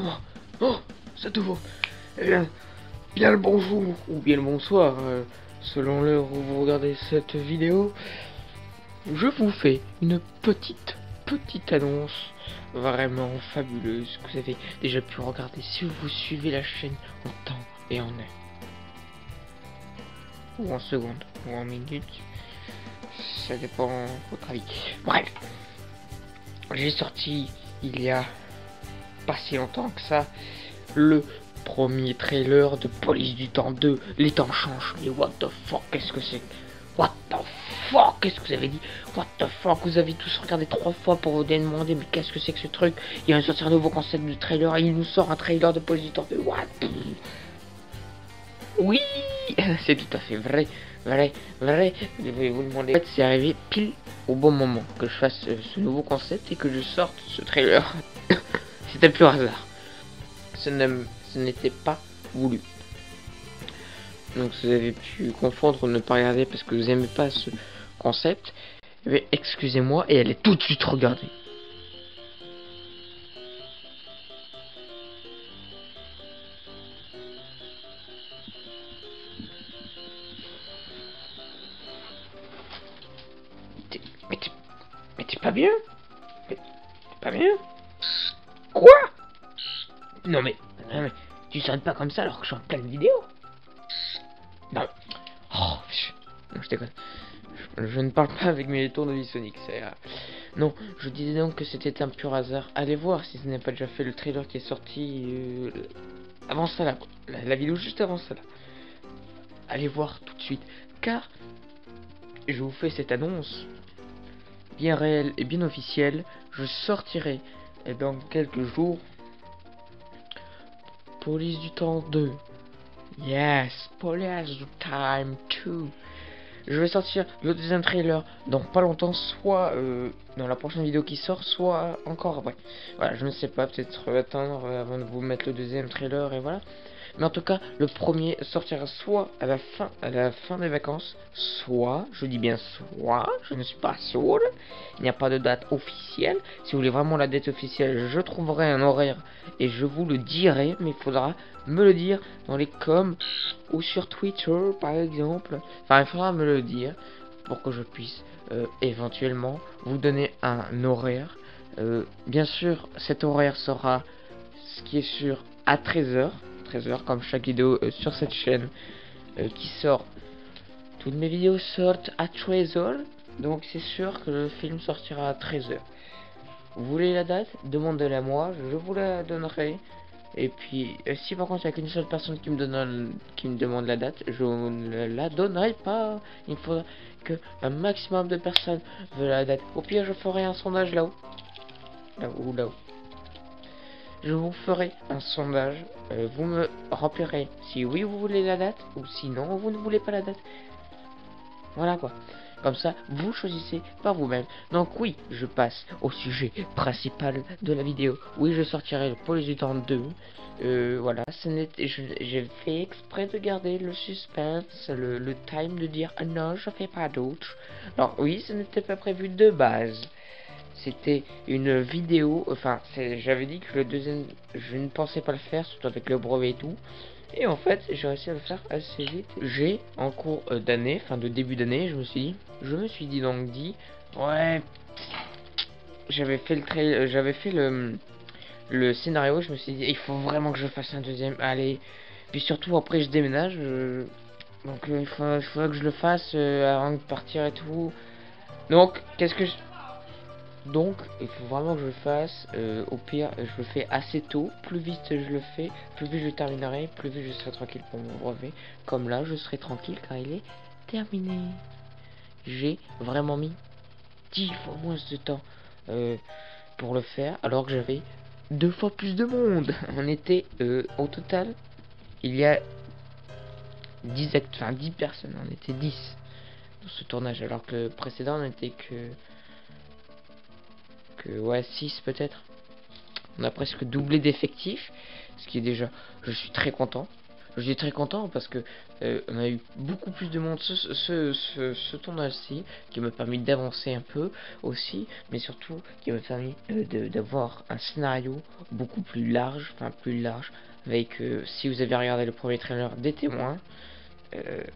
Comment? Oh, c'est nouveau. Eh bien le bonjour ou bien le bonsoir, selon l'heure où vous regardez cette vidéo. Je vous fais une petite annonce vraiment fabuleuse que vous avez déjà pu regarder si vous suivez la chaîne en temps et en heure. Ou en secondes, ou en minutes. Ça dépend de votre avis. Bref, j'ai sorti il y a pas si longtemps que ça le premier trailer de Police du Temps 2. Les temps changent. Mais what the fuck, qu'est-ce que c'est? What the fuck, qu'est-ce que vous avez dit? What the fuck, vous avez tous regardé 3 fois pour vous demander mais qu'est-ce que c'est que ce truc? Il va sortir un nouveau concept de trailer et il nous sort un trailer de Police du Temps 2. What? Oui, c'est tout à fait vrai. Je vais vous demander. En fait, c'est arrivé pile au bon moment que je fasse ce nouveau concept et que je sorte ce trailer. C'était plus hasard. Ce n'était pas voulu. Donc vous avez pu confondre ou ne pas regarder parce que vous n'aimez pas ce concept. Mais excusez-moi et allez tout de suite regarder. Mais t'es pas bien? Mais t'es pas bien? Quoi? Non mais tu sonnes pas comme ça alors que je suis en pleine vidéo. Non. Oh, non, je déconne. Je ne parle pas avec mes tournevis Sonic, c'est... Non, je disais donc que c'était un pur hasard. Allez voir si ce n'est pas déjà fait le trailer qui est sorti avant ça là. La vidéo juste avant ça là. Allez voir tout de suite. Car je vous fais cette annonce bien réelle et bien officielle. Je sortirai dans quelques jours Police du Temps 2. Yes, Police du Time 2. Je vais sortir le deuxième trailer dans pas longtemps, soit dans la prochaine vidéo qui sort, soit encore après. Voilà, je ne sais pas, peut-être attendre avant de vous mettre le deuxième trailer et voilà. Mais en tout cas, le premier sortira soit à la fin des vacances, soit, je dis bien soit, je ne suis pas sûr, il n'y a pas de date officielle. Si vous voulez vraiment la date officielle, je trouverai un horaire et je vous le dirai, mais il faudra me le dire dans les coms ou sur Twitter par exemple. Enfin, il faudra me le dire pour que je puisse éventuellement vous donner un horaire. Bien sûr, cet horaire sera ce qui est sûr à 13h comme chaque vidéo sur cette chaîne qui sort. Toutes mes vidéos sortent à 13h, donc c'est sûr que le film sortira à 13h. Vous voulez la date? Demandez-la moi, je vous la donnerai. Et puis si par contre il n'y a qu'une seule personne qui me demande la date, je ne la donnerai pas. Il faudra que un maximum de personnes veulent la date. Au pire, je ferai un sondage là-haut. Là-haut. Je vous ferai un sondage. Vous me remplirez si oui vous voulez la date ou sinon vous ne voulez pas la date. Voilà quoi. Comme ça, vous choisissez par vous-même. Donc oui, je passe au sujet principal de la vidéo. Oui, je sortirai le Police du Temps 2. Voilà, j'ai fait exprès de garder le suspense, le time de dire ah non, je fais pas d'autre. Alors oui, ce n'était pas prévu de base. C'était une vidéo, enfin, j'avais dit que le deuxième, je ne pensais pas le faire, surtout avec le brevet et tout. Et en fait, j'ai réussi à le faire assez vite. J'ai, en cours d'année, enfin de début d'année, je me suis dit donc ouais, j'avais fait le scénario, je me suis dit, il faut vraiment que je fasse un deuxième, allez. Puis surtout, après, je déménage, donc il faudra que je le fasse avant de partir et tout. Donc, Donc, il faut vraiment que je le fasse. Au pire, je le fais assez tôt. Plus vite je le fais, plus vite je terminerai, plus vite je serai tranquille pour mon brevet. Comme là, je serai tranquille car il est terminé. J'ai vraiment mis 10 fois moins de temps pour le faire, alors que j'avais 2 fois plus de monde. On était au total, il y a 10 personnes. On était 10 dans ce tournage, alors que le précédent n'était que ouais, 6 peut-être. On a presque doublé d'effectifs, ce qui est déjà, je suis très content. Je suis très content parce que on a eu beaucoup plus de monde ce tournage-ci, qui m'a permis d'avancer un peu aussi, mais surtout qui m'a permis d'avoir un scénario beaucoup plus large, avec, si vous avez regardé le premier trailer, des témoins.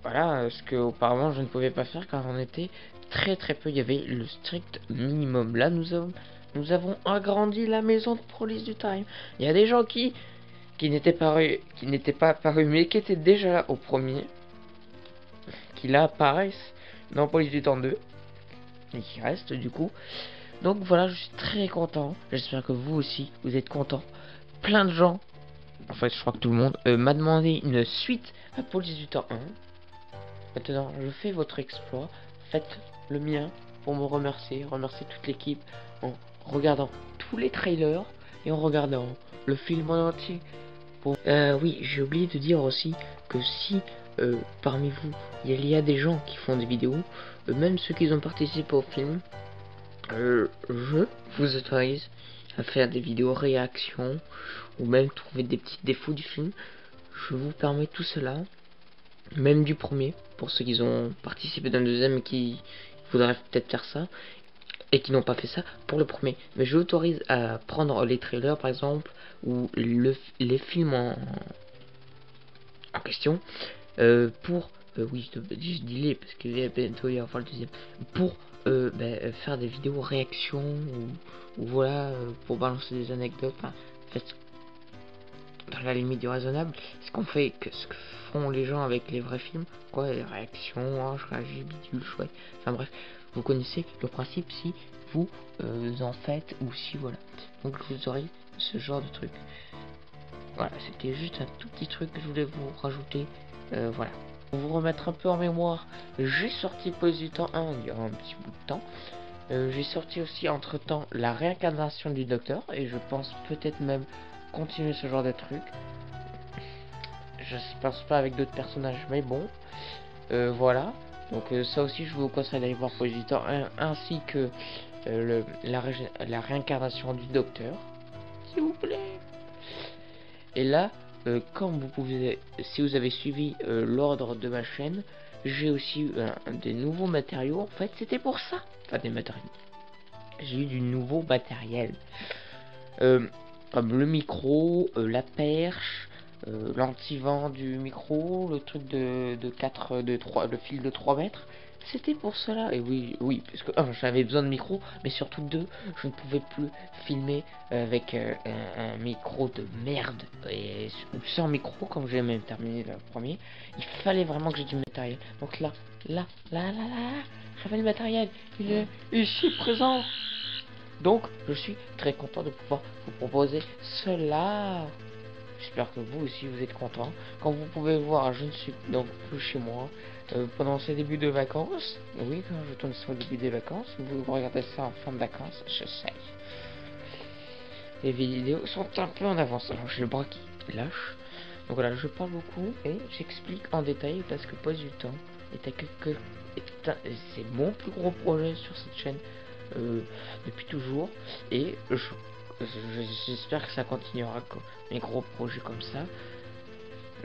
Voilà, ce que auparavant je ne pouvais pas faire car on était très peu, il y avait le strict minimum. Là nous avons agrandi la maison de police du Time. Il y a des gens qui n'étaient pas apparus mais qui étaient déjà là au premier, qui là apparaissent dans Police du Temps 2 et qui restent du coup. Donc voilà, je suis très content, j'espère que vous aussi vous êtes contents. Plein de gens, en fait je crois que tout le monde m'a demandé une suite à Police du Temps 1. Maintenant, je fais votre exploit, faites le mien pour me remercier toute l'équipe en regardant tous les trailers et en regardant le film en entier. Oui, j'ai oublié de dire aussi que si parmi vous, il y a des gens qui font des vidéos, même ceux qui ont participé au film, je vous autorise à faire des vidéos réactions ou même trouver des petits défauts du film. Je vous permets tout cela. Même du premier, pour ceux qui ont participé dans le deuxième et qui voudraient peut-être faire ça, et qui n'ont pas fait ça pour le premier. Mais je l'autorise à prendre les trailers par exemple, ou les films en question, pour, oui, je dis les, parce que bientôt il va y avoir le deuxième, pour faire des vidéos réactions, ou voilà, pour balancer des anecdotes, enfin, faites dans la limite du raisonnable, ce qu'on fait, ce que font les gens avec les vrais films, quoi, les réactions, oh, je réagis, bidule, chouette, enfin bref, vous connaissez le principe si vous en faites, ou si voilà, donc je vous aurai ce genre de truc. Voilà, c'était juste un tout petit truc que je voulais vous rajouter, voilà. Pour vous remettre un peu en mémoire, j'ai sorti Police du Temps 1 il y a un petit bout de temps. J'ai sorti aussi entre temps la réincarnation du docteur, et je pense peut-être même continuer ce genre de truc. Je pense pas avec d'autres personnages, mais bon, voilà. Donc ça aussi, je vous conseille d'aller voir Police du Temps 1, ainsi que la réincarnation du docteur, s'il vous plaît. Et là, comme vous pouvez, si vous avez suivi l'ordre de ma chaîne, j'ai aussi des nouveaux matériaux. En fait, c'était pour ça. Enfin, des matériaux. J'ai eu du nouveau matériel. Comme le micro, la perche, l'anti-vent du micro, le truc de 3, le fil de 3 mètres. C'était pour cela. Et oui, parce que j'avais besoin de micro, mais surtout deux, je ne pouvais plus filmer avec un micro de merde, ou sans micro, comme j'ai même terminé le premier. Il fallait vraiment que j'ai du matériel. Donc là, j'avais le matériel. Il est ici présent. Donc, je suis très content de pouvoir vous proposer cela. J'espère que vous aussi vous êtes content. Comme vous pouvez le voir, je ne suis donc plus chez moi pendant ces débuts de vacances. Oui, quand je tourne sur le début des vacances, vous regardez ça en fin de vacances, je sais. Les vidéos sont un peu en avance. Alors j'ai le bras qui lâche. Donc voilà, je parle beaucoup et j'explique en détail parce que Police du Temps c'est mon plus gros projet sur cette chaîne depuis toujours, et j'espère que ça continuera, mes gros projets comme ça.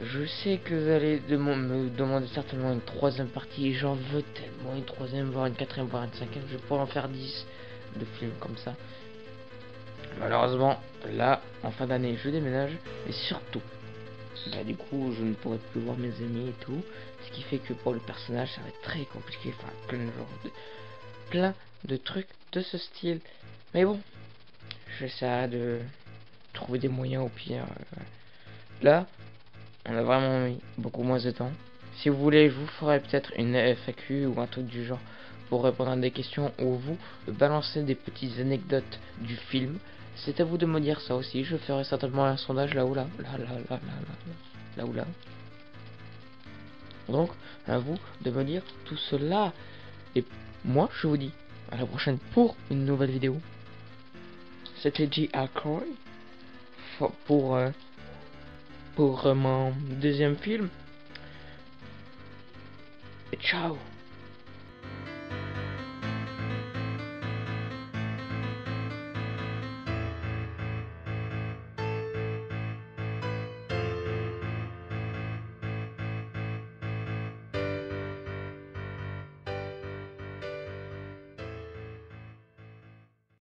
Je sais que vous allez me demander certainement une troisième partie, et j'en veux tellement une troisième, voire une quatrième, voire une cinquième. Je pourrais en faire 10 de films comme ça. Malheureusement, là, en fin d'année, je déménage, et surtout, du coup, je ne pourrai plus voir mes amis et tout, ce qui fait que pour le personnage, ça va être très compliqué, enfin, plein de trucs de ce style. Mais bon, j'essaie de trouver des moyens au pire. Là, on a vraiment mis beaucoup moins de temps. Si vous voulez, je vous ferai peut-être une FAQ ou un truc du genre pour répondre à des questions ou vous balancer des petites anecdotes du film. C'est à vous de me dire ça aussi. Je ferai certainement un sondage là ou là. Là ou là. Donc, à vous de me dire tout cela. Et moi, je vous dis à la prochaine pour une nouvelle vidéo. C'était J. Alcoy pour mon deuxième film. Et ciao.